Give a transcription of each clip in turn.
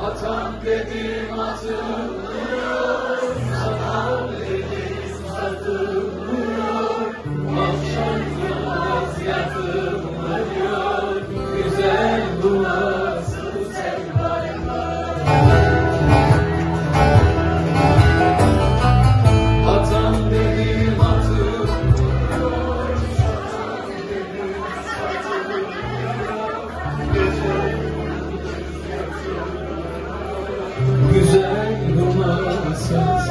Atam dedim atılmıyor, satam dedim satılmıyor, akşam yalnız yatılmıyor, güzel bu nasıl sevdayla. Atam dedim atılmıyor, satam dedim satılmıyor, güzel bu nasıl.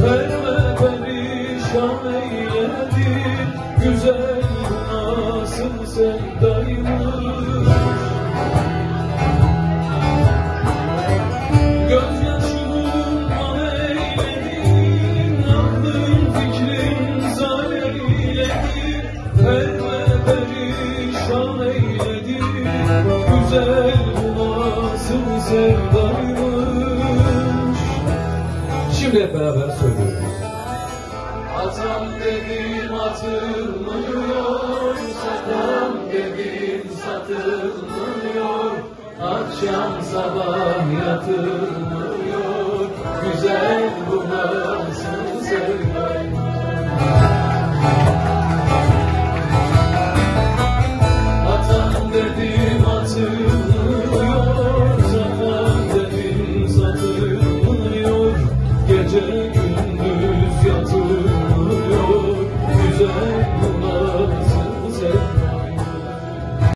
Perme perişan eyledi, güzel bu nasıl sevdaymış. Gözyaşımla eyledim, aklım fikrim zar eyledi, perme perişan eyledi, güzel bu nasıl sevdaymış. Şimdi hep beraber söylüyoruz. Atam dedim atılmıyor, satam dedim satılmıyor, akşam sabah yatılmıyor, güzel